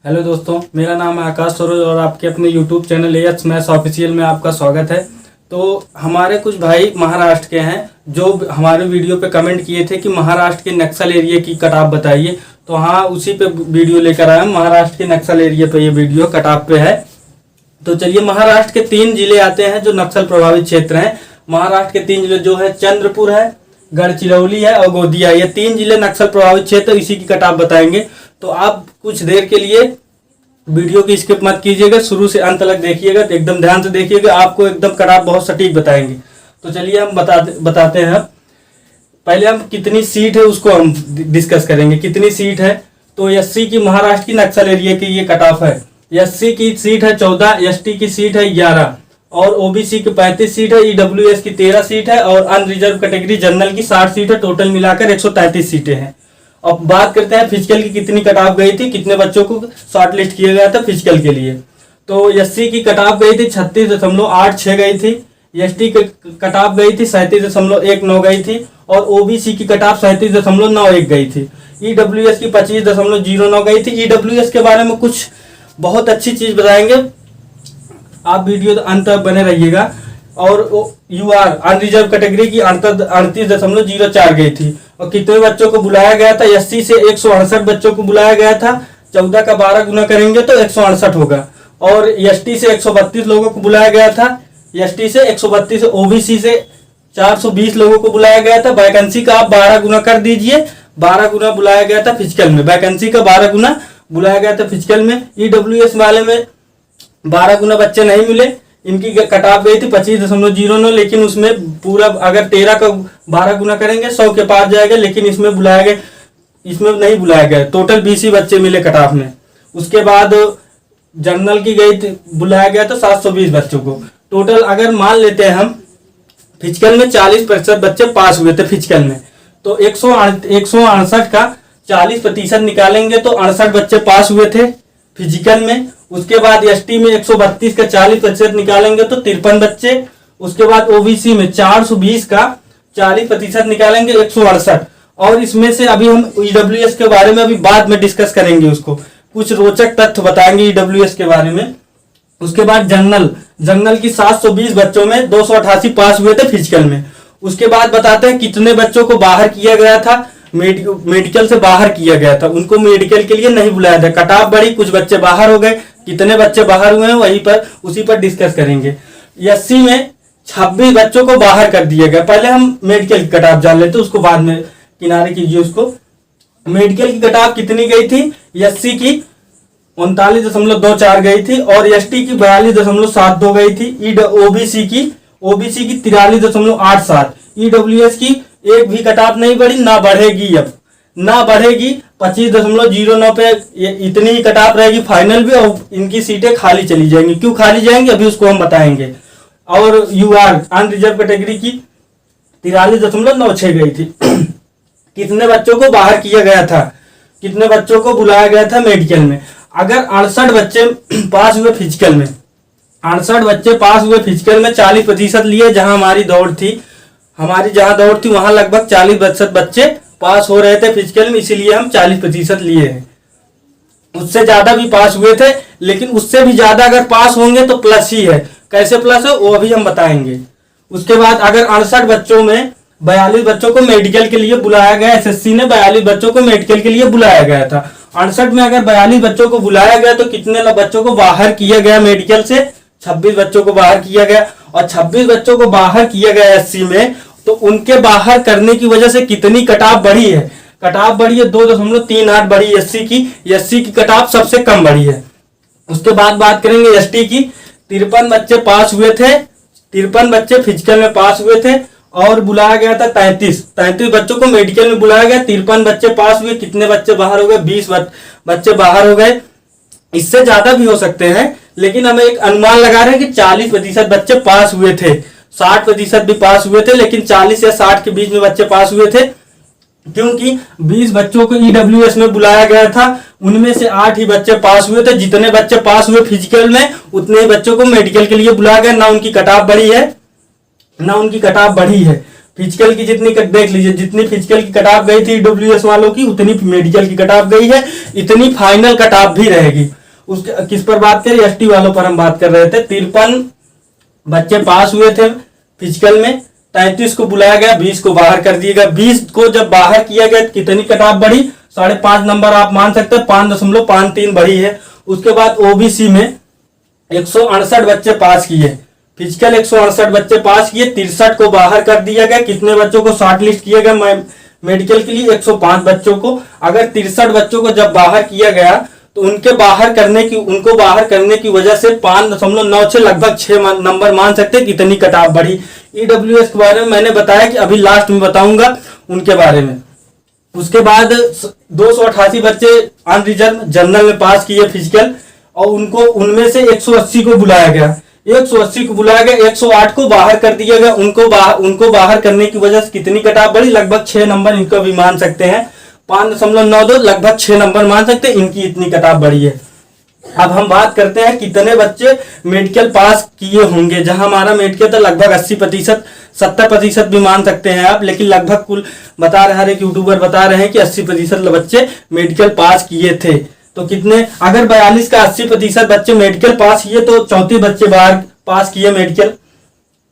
Hello दोस्तों, मेरा नाम है आकाश सरोज और आपके अपने YouTube channel AH maths official में आपका स्वागत है। तो हमारे कुछ भाई महाराष्ट्र के हैं जो हमारे वीडियो पे कमेंट किए थे कि महाराष्ट्र के नक्सल एरिया की कटाव बताइए। तो हाँ, उसी पे वीडियो लेकर आए हम। महाराष्ट्र के नक्सल एरिया पे ये वीडियो कटाव पे है। तो चलिए, महाराष्ट्र के 3 जिले आते हैं जो नक्सल प्रभावित क्षेत्र हैं। महाराष्ट्र के 3 जिले जो है चंद्रपुर है, गढ़चिरौली है और गोंदिया। ये 3 जिले नक्सल प्रभावित क्षेत्र, इसी की कटाव बताएंगे। तो आप कुछ देर के लिए वीडियो की स्किप मत कीजिएगा, शुरू से अंत तक देखिएगा, तो एकदम ध्यान से देखिएगा, आपको एकदम कटाव बहुत सटीक बताएंगे। तो चलिए हम बताते हैं। पहले हम कितनी सीट है उसको हम डिस्कस करेंगे। कितनी सीट है, तो एससी की महाराष्ट्र की नक्सल एरिया की ये कटाव है। एससी की सीट है 14, एसटी की सीट है 11 और ओबीसी की 35 सीट है, ईडब्ल्यूएस की 13 सीट है और अनरिजर्व कैटेगरी जनरल की 60 सीट है। टोटल मिलाकर 133 सीटें हैं। अब बात करते हैं फिजिकल की कितनी कटाव गई थी, कितने बच्चों को शॉर्ट लिस्ट किया गया था फिजिकल के लिए। तो एससी की कटाव गई थी 36.86 गई थी, एसटी की कटाव गई थी 37.19 गई थी और ओबीसी की कटाव 37.91 गई थी। ईडब्ल्यूएस की 25.09 गई थी। ईडब्ल्यूएस के बारे में कुछ बहुत अच्छी चीज बताएंगे, आप वीडियो अंत तक बने रहिएगा। और यूआर अनरिजर्व कैटेगरी की 38.04 गई थी। और कितने बच्चों को बुलाया गया था, एससी से 168 बच्चों को बुलाया गया था। 14 का 12 गुना करेंगे तो 168 होगा। और एसटी से 132 लोगों को बुलाया गया था, एसटी से 132, ओबीसी से 420 लोगों को बुलाया गया था। वैकेंसी का आप 12 गुना कर दीजिए, 12 गुना बुलाया गया था फिजिकल में। वैकेंसी का 12 गुना बुलाया गया था फिजिकल में। ईडब्ल्यूएस वाले में 12 गुना बच्चे नहीं मिले, इनकी कटाव गई थी 25.09, लेकिन उसमें पूरा अगर 13 का 12 गुना करेंगे 100 के पार जाएगा, लेकिन इसमें नहीं बुलाया गया। टोटल 20 ही बच्चे मिले कटाव में। उसके बाद जनरल की गई थी, बुलाया गया था 720 बच्चों को। टोटल अगर मान लेते हैं हम फिजिकल में 40% बच्चे पास हुए थे फिजिकल में, तो 168 का 40% निकालेंगे तो 68 बच्चे पास हुए थे फिजिकल में। उसके बाद एसटी में 132 का 40% निकालेंगे तो 53 बच्चे। उसके बाद ओबीसी में 420 का 40% निकालेंगे 168। और इसमें से अभी हम ईडब्ल्यूएस के बारे में अभी बाद में डिस्कस करेंगे, उसको कुछ रोचक तथ्य बताएंगे ईडब्ल्यूएस के बारे में। उसके बाद जनरल की 720 बच्चों में 288 पास हुए थे फिजिकल में। उसके बाद बताते हैं कितने बच्चों को बाहर किया गया था, मेडिकल से बाहर किया गया था, उनको मेडिकल के लिए नहीं बुलाया था। कटाव बढ़ी, कुछ बच्चे बाहर हो गए। कितने बच्चे बाहर हुए हैं वहीं पर उसी पर डिस्कस करेंगे। एससी में 26 बच्चों को बाहर कर दिया गया। पहले हम मेडिकल की कटाव जान लेते, उसको बाद में किनारे कीजिए। उसको मेडिकल की कटाव कितनी गई थी, एससी की 39.24 गई थी और एसटी की 42.72 गई थी। ओबीसी की 43.87। ईडब्ल्यूएस की एक भी कटाव नहीं बढ़ी, ना बढ़ेगी, अब ना बढ़ेगी। 25.09 पे इतनी ही कटाव रहेगी फाइनल भी, और इनकी सीटें खाली चली जाएंगी। क्यों खाली जाएंगी अभी उसको हम बताएंगे। और यूआर अनरिजर्व कैटेगरी की 43.96 गई थी। कितने बच्चों को बाहर किया गया था, कितने बच्चों को बुलाया गया था मेडिकल में। अगर 68 बच्चे पास हुए फिजिकल में, 68 बच्चे पास हुए फिजिकल में, 40% लिए। जहां हमारी दौड़ थी वहां लगभग 40% बच्चे पास हो रहे थे फिजिकल में, इसीलिए हम 40% लिए हैं। उससे ज्यादा भी पास हुए थे, लेकिन उससे भी ज्यादा अगर पास होंगे तो प्लस ही है। कैसे प्लस है वो अभी हम बताएंगे। उसके बाद अगर 68 बच्चों में 42 बच्चों को मेडिकल के लिए बुलाया गया, एसएससी ने 42 बच्चों को मेडिकल के लिए बुलाया गया था। 68 में अगर 42 बच्चों को बुलाया गया तो कितने बच्चों को बाहर किया गया मेडिकल से, 26 बच्चों को बाहर किया गया। और 26 बच्चों को बाहर किया गया एससी में, तो उनके बाहर करने की वजह से कितनी कटाव बढ़ी है, कटाव बढ़ी है 2.38 बढ़ी एससी की कटाव सबसे कम बढ़ी है। उसके बाद बात करेंगे एसटी की। 53 बच्चे पास हुए थे, 53 बच्चे फिजिकल में पास हुए थे और बुलाया गया था 33 बच्चों को मेडिकल में बुलाया गया। 53 बच्चे पास हुए, कितने बच्चे बाहर हो गए, 20 बच्चे बाहर हो गए। इससे ज्यादा भी हो सकते हैं, लेकिन हमें एक अनुमान लगा रहे हैं कि 40% बच्चे पास हुए थे। 60% भी पास हुए थे, लेकिन 40 या 60 के बीच में बच्चे पास हुए थे, क्योंकि 20 बच्चों को ईडब्ल्यूएस में बुलाया गया था। उनमें से 8 ही बच्चे पास हुए थे। जितने बच्चे पास हुए फिजिकल में, उतने ही बच्चों को मेडिकल के लिए बुलाया गया। ना उनकी कटाव बढ़ी है, ना उनकी कटाव बढ़ी है। फिजिकल की जितनी देख लीजिए, जितनी फिजिकल की कट ऑफ गई थी ईडब्ल्यूएस वालों की, उतनी मेडिकल की कट ऑफ गई है, इतनी फाइनल कट ऑफ भी रहेगी। उसके किस पर बात करें, एसटी वालों पर हम बात कर रहे थे। 53 बच्चे पास हुए थे फिजिकल में, 33 को बुलाया गया, 20 को बाहर कर दिया गया। 20 को जब बाहर किया गया कितनी कट ऑफ बढ़ी, 5.5 नंबर आप मान सकते हैं, 5.53 बढ़ी है। उसके बाद ओबीसी में 168 बच्चे पास किए, फिजिकल 168 बच्चे पास किए, 63 को बाहर कर दिया गया। कितने बच्चों को शॉर्ट लिस्ट किया गया मेडिकल के लिए, 105 बच्चों को। अगर 63 बच्चों को जब बाहर किया गया तो उनको बाहर करने की वजह से 5.96 लगभग 6 नंबर मान सकते हैं कितनी कट ऑफ बढ़ी। ईडब्ल्यूएस के बारे में मैंने बताया कि अभी लास्ट में बताऊंगा उनके बारे में। उसके बाद 288 बच्चे अनरिजर्व जनरल में पास किए फिजिकल, और उनमें से 180 को बुलाया गया, 180 को बुलाया गया, 108 को बाहर कर दिया गया। उनको बाहर करने की वजह से कितनी कट ऑफ बढ़ी, लगभग 6 नंबर इनको भी मान सकते हैं, 5.92 लगभग 6 नंबर मान सकते हैं, इनकी इतनी कट ऑफ बढ़ी है। अब हम बात करते हैं कितने बच्चे मेडिकल पास किए होंगे। जहां हमारा मेडिकल था लगभग 80%, 70% भी मान सकते हैं आप, लेकिन लगभग कुल बता रहे, हर एक यूट्यूबर बता रहे हैं कि 80% बच्चे मेडिकल पास किए थे। तो कितने, अगर 42 का 80% बच्चे मेडिकल पास किए तो 34 बच्चे बाहर पास किए मेडिकल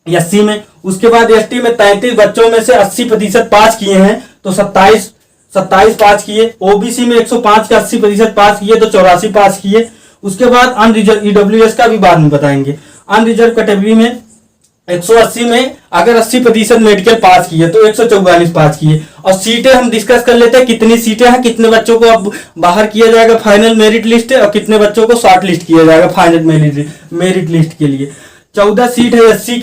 एससी में। उसके बाद एसटी में 33 बच्चों में से 80% पास किए हैं तो 27 पास किए। ओबीसी में 105 का 80% पास किए तो 84 पास किए। उसके बाद अनरिजर्व, ईडब्ल्यूएस का भी बाद में बताएंगे। अनरिजर्व कैटेगरी में 180 में अगर 80% मेडिकल पास किए तो 144 पास किए। और सीटें हम डिस्कस कर लेते हैं, कितनी सीटें हैं, कितने बच्चों को अब बाहर किया जाएगा फाइनल मेरिट लिस्ट है, और कितने बच्चों को शॉर्ट लिस्ट किया जाएगा फाइनल मेरिट लिस्ट के लिए। 14 सीट है एससी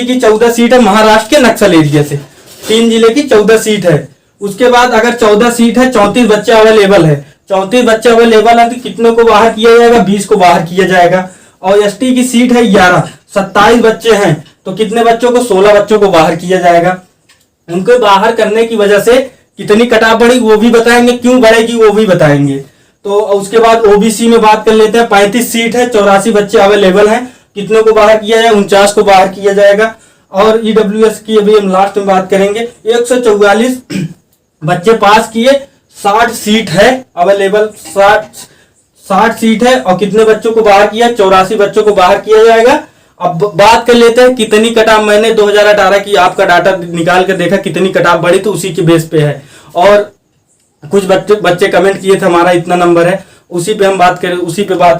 की 14 सीट है महाराष्ट्र के नक्सल एरिया से, 3 जिले की 14 सीट है। उसके बाद अगर 14 सीट है, 34 बच्चे अवेलेबल है, 34 बच्चे अवेलेबल है तो कितनों को बाहर किया जाएगा, 20 को बाहर किया जाएगा। और एसटी की सीट है 11, 27 बच्चे हैं तो कितने बच्चों को, 16 बच्चों को बाहर किया जाएगा। उनको बाहर करने की वजह से कितनी कट ऑफ बढ़ी वो भी बताएंगे, क्यों बढ़ेगी वो भी बताएंगे। तो उसके बाद ओबीसी में बात कर लेते हैं। 35 सीट है, 84 बच्चे अवेलेबल हैं, कितनों को बाहर किया जाएगा, 49 को बाहर किया जाएगा। और ईडब्ल्यूएस की अभी हम लास्ट में बात करेंगे। 144 बच्चे पास किए, 60 सीट है अवेलेबल, 60 सीट है, और कितने बच्चों को बाहर किया, 84 बच्चों को बाहर किया जाएगा। अब बात कर लेते हैं कितनी कट ऑफ, मैंने 2018 की आपका डाटा निकाल कर देखा कितनी कट ऑफ बढ़ी, तो उसी के बेस पे है। और कुछ बच्चे कमेंट किए थे हमारा इतना नंबर है, उसी पे बात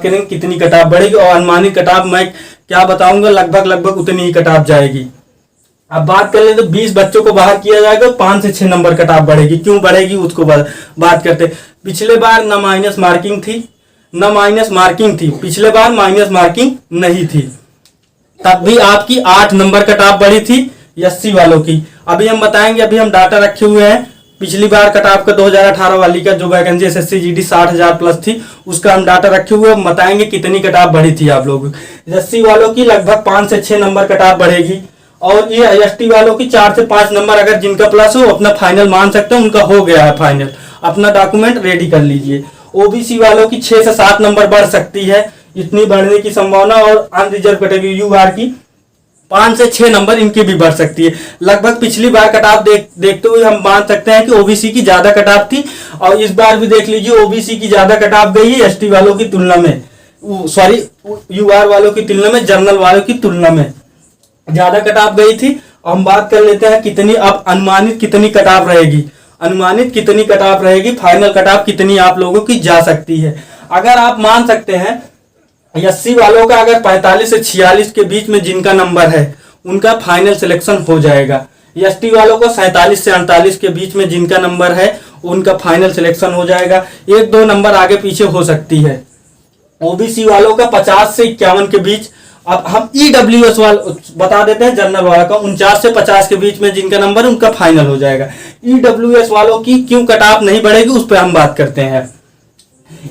करेंगे कितनी कट ऑफ बढ़ेगी। और अनुमानित कट ऑफ मैं क्या बताऊंगा, लगभग उतनी ही कट ऑफ जाएगी। अब बात कर ले तो 20 बच्चों को बाहर किया जाएगा, 5 से 6 नंबर कट ऑफ बढ़ेगी। क्यों बढ़ेगी उसको बात करते। पिछले बार न माइनस मार्किंग थी, पिछले बार माइनस मार्किंग नहीं थी, तब भी आपकी 8 नंबर कट ऑफ बढ़ी थी एससी वालों की। अभी हम बताएंगे, अभी हम डाटा रखे हुए हैं पिछली बार कट ऑफ का 2018 वाली का जो वैकेंसी एसएससी जीडी 60,000 प्लस थी, उसका हम डाटा रखे हुए, हम बताएंगे कितनी कट ऑफ बढ़ी थी आप लोग। एससी वालों की लगभग 5 से 6 नंबर कट ऑफ बढ़ेगी, और ये एसटी वालों की 4 से 5 नंबर, अगर जिनका प्लस हो अपना फाइनल मान सकते हैं, उनका हो गया है फाइनल, अपना डॉक्यूमेंट रेडी कर लीजिए। ओबीसी वालों की 6 से 7 नंबर बढ़ सकती है, इतनी बढ़ने की संभावना। और अनरिजर्व कैटेगरी यूआर की 5 से 6 नंबर इनकी भी बढ़ सकती है। लगभग पिछली बार कट ऑफ देखते हुए हम मान सकते हैं कि ओबीसी की ज्यादा कट ऑफ थी, और इस बार भी देख लीजिए ओबीसी की ज्यादा कट ऑफ गई है एसटी वालों की तुलना में, सॉरी यूआर वालों की तुलना में, जनरल वालों की तुलना में ज्यादा कट ऑफ गई थी। और हम बात कर लेते हैं कितनी, अब अनुमानित कितनी कट ऑफ रहेगी, फाइनल कट ऑफ कितनी आप लोगों की जा सकती है। अगर आप मान सकते हैं एससी वालों का अगर 45 से 46 के बीच में जिनका नंबर है उनका फाइनल सिलेक्शन हो जाएगा। एसटी वालों को 47 से 48 के बीच में जिनका नंबर है उनका फाइनल सिलेक्शन हो जाएगा, 1-2 नंबर आगे पीछे हो सकती है। ओबीसी वालों का 50 से 51 के बीच। अब हम ईडब्ल्यूएस वाले बता देते हैं, जनरल वाला का 49 से 50 के बीच में जिनका नंबर उनका फाइनल हो जाएगा। ईडब्ल्यूएस वालों की क्यों कट ऑफ नहीं बढ़ेगी उस पर हम बात करते हैं।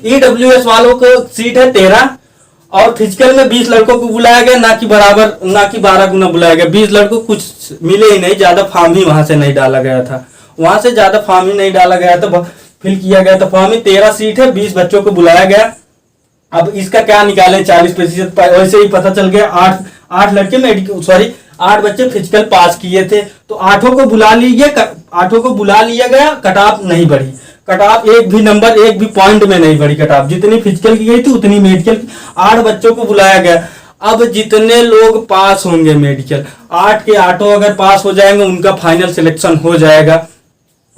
ईडब्ल्यूएस वालों को सीट है 13, और फिजिकल में 20 लड़कों को बुलाया गया, ना कि 12 गुना बुलाया गया। 20 लड़कों को कुछ मिले ही नहीं, ज्यादा फॉर्म ही वहां से नहीं डाला गया था, फिल किया गया था फॉर्म ही। 13 सीट है, 20 बच्चों को बुलाया गया। अब इसका क्या निकालें 40%, वैसे ही पता चल गया। 8 लड़के 8 बच्चे फिजिकल पास किए थे, तो 8 को बुला लिया गया, कट ऑफ नहीं बढ़ी। कट ऑफ एक भी नंबर, एक भी पॉइंट में नहीं बढ़ी कट ऑफ, जितनी फिजिकल की गई थी उतनी मेडिकल की। 8 बच्चों को बुलाया गया। अब जितने लोग पास होंगे मेडिकल, 8 के 8 अगर पास हो जाएंगे, उनका फाइनल सिलेक्शन हो जाएगा।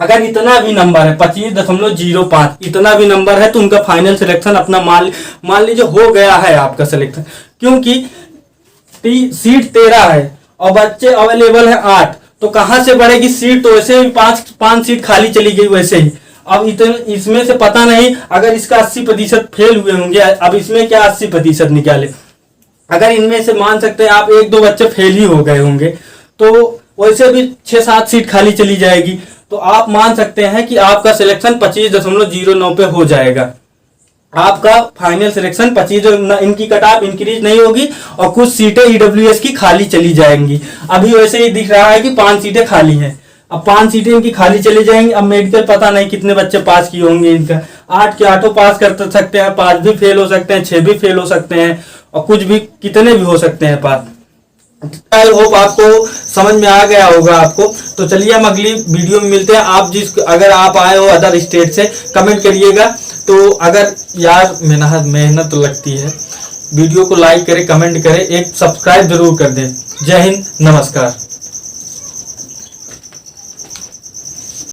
अगर इतना भी नंबर है 25.05 इतना भी नंबर है तो उनका फाइनल सिलेक्शन अपना मान लीजिए हो गया है आपका सिलेक्शन, क्योंकि सीट 13 है और बच्चे अवेलेबल है 8, तो कहां से बढ़ेगी सीट? तो वैसे भी 5 सीट खाली चली गई वैसे ही। अब इसमें से पता नहीं, अगर इसका 80% फेल हुए होंगे, अब इसमें क्या 80% निकाले, अगर इनमें से मान सकते हैं आप 1-2 बच्चे फेल ही हो गए होंगे, तो वैसे भी 6-7 सीट खाली चली जाएगी। तो आप मान सकते हैं कि आपका सिलेक्शन 25.09 पे हो जाएगा। आपका फाइनल सिलेक्शन 25, इनकी कट ऑफ इंक्रीज नहीं होगी और कुछ सीटें ईडब्ल्यूएस की खाली चली जाएंगी। अभी वैसे ही दिख रहा है कि 5 सीटें खाली हैं, अब 5 सीटें इनकी खाली चली जाएंगी। अब मेडिकल पता नहीं कितने बच्चे पास किए होंगे इनका, 8 के 8 पास कर सकते हैं, 5 भी फेल हो सकते हैं, 6 भी फेल हो सकते हैं और कुछ भी कितने भी हो सकते हैं पास। आई होप आपको समझ में आ गया होगा आपको। तो चलिए हम अगली वीडियो में मिलते हैं। अगर आप आए हो अदर स्टेट से, कमेंट करिएगा। तो अगर यार मेहनत तो लगती है, वीडियो को लाइक करें, कमेंट करें, एक सब्सक्राइब जरूर कर दें। जय हिंद, नमस्कार।